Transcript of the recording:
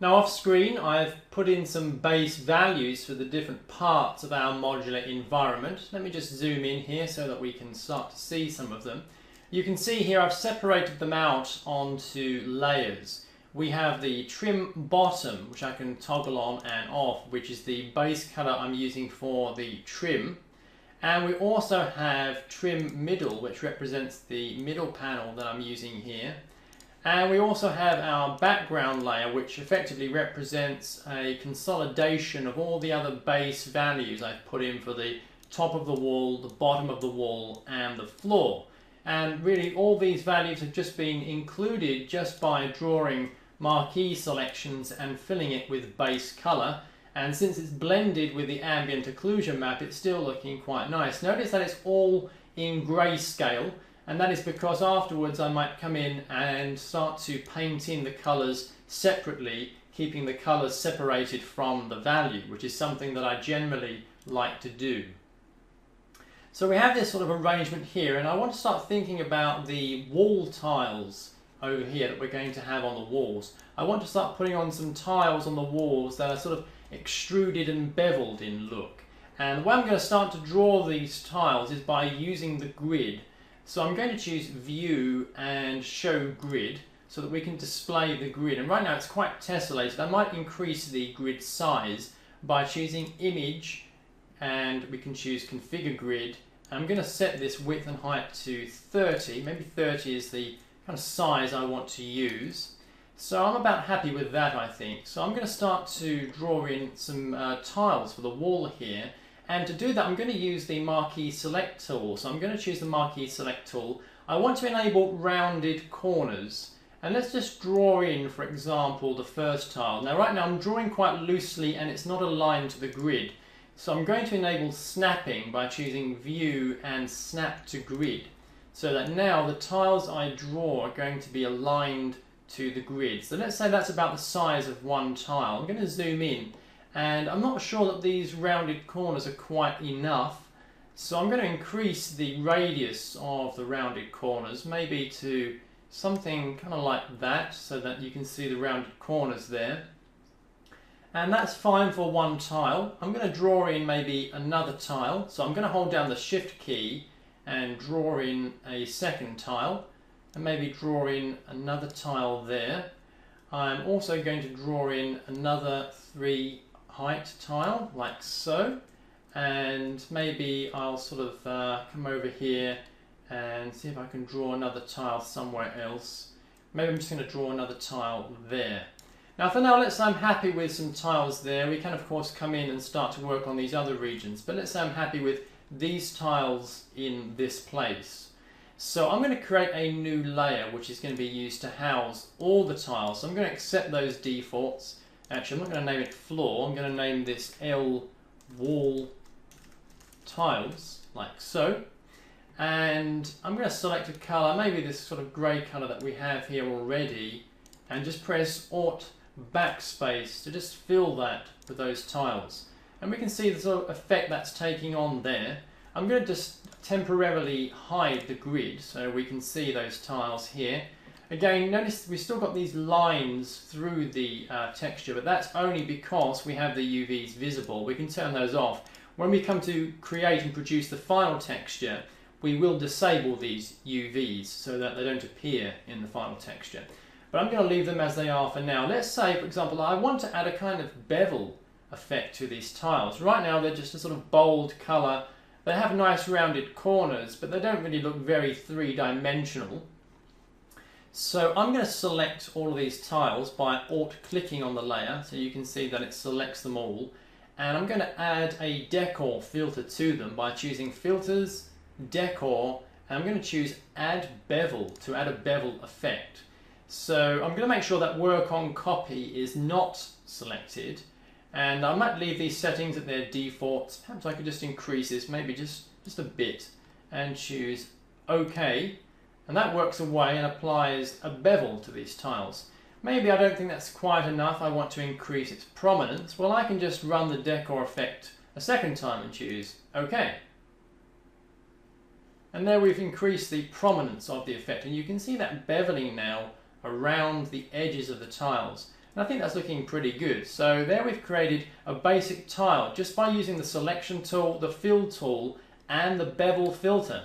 Now off screen I've put in some base values for the different parts of our modular environment. Let me just zoom in here so that we can start to see some of them. You can see here I've separated them out onto layers. We have the trim bottom, which I can toggle on and off, which is the base color I'm using for the trim. And we also have trim middle, which represents the middle panel that I'm using here. And we also have our background layer, which effectively represents a consolidation of all the other base values I've put in for the top of the wall, the bottom of the wall, and the floor. And really all these values have just been included just by drawing marquee selections and filling it with base color. And since it's blended with the ambient occlusion map, it's still looking quite nice. Notice that it's all in grayscale. And that is because afterwards I might come in and start to paint in the colours separately, keeping the colours separated from the value, which is something that I generally like to do. So we have this sort of arrangement here, and I want to start thinking about the wall tiles over here that we're going to have on the walls. I want to start putting on some tiles on the walls that are sort of extruded and beveled in look. And the way I'm going to start to draw these tiles is by using the grid. So I'm going to choose View and Show Grid so that we can display the grid. And right now it's quite tessellated. I might increase the grid size by choosing Image, and we can choose Configure Grid. I'm going to set this width and height to 30. Maybe 30 is the kind of size I want to use. So I'm about happy with that, I think. So I'm going to start to draw in some tiles for the wall here. And to do that, I'm going to use the Marquee Select tool. So I'm going to choose the Marquee Select tool. I want to enable rounded corners. And let's just draw in, for example, the first tile. Now right now I'm drawing quite loosely and it's not aligned to the grid. So I'm going to enable snapping by choosing View and Snap to Grid. So that now the tiles I draw are going to be aligned to the grid. So let's say that's about the size of one tile. I'm going to zoom in. And I'm not sure that these rounded corners are quite enough, so I'm going to increase the radius of the rounded corners, maybe to something kind of like that, so that you can see the rounded corners there. And that's fine for one tile. I'm going to draw in maybe another tile, so I'm going to hold down the Shift key and draw in a second tile, and maybe draw in another tile there. I'm also going to draw in another 3 height tile, like so, and maybe I'll sort of come over here and see if I can draw another tile somewhere else. Maybe I'm just going to draw another tile there. Now for now, let's say I'm happy with some tiles there. We can of course come in and start to work on these other regions, but let's say I'm happy with these tiles in this place. So I'm going to create a new layer which is going to be used to house all the tiles. So I'm going to accept those defaults. Actually, I'm not going to name it floor, I'm going to name this L wall tiles, like so. And I'm going to select a colour, maybe this sort of grey colour that we have here already, and just press Alt backspace to just fill that with those tiles. And we can see the sort of effect that's taking on there. I'm going to just temporarily hide the grid so we can see those tiles here. Again, notice we've still got these lines through the texture, but that's only because we have the UVs visible. We can turn those off. When we come to create and produce the final texture, we will disable these UVs so that they don't appear in the final texture. But I'm going to leave them as they are for now. Let's say, for example, I want to add a kind of bevel effect to these tiles. Right now they're just a sort of bold colour. They have nice rounded corners, but they don't really look very three-dimensional. So I'm going to select all of these tiles by Alt-clicking on the layer, so you can see that it selects them all. And I'm going to add a Decor filter to them by choosing Filters, Decor, and I'm going to choose Add Bevel to add a bevel effect. So I'm going to make sure that Work on Copy is not selected. And I might leave these settings at their defaults. Perhaps I could just increase this, maybe just a bit, and choose OK. And that works away and applies a bevel to these tiles. Maybe I don't think that's quite enough, I want to increase its prominence. Well, I can just run the decor effect a second time and choose OK. And there we've increased the prominence of the effect, and you can see that beveling now around the edges of the tiles. And I think that's looking pretty good. So there we've created a basic tile just by using the selection tool, the fill tool, and the bevel filter.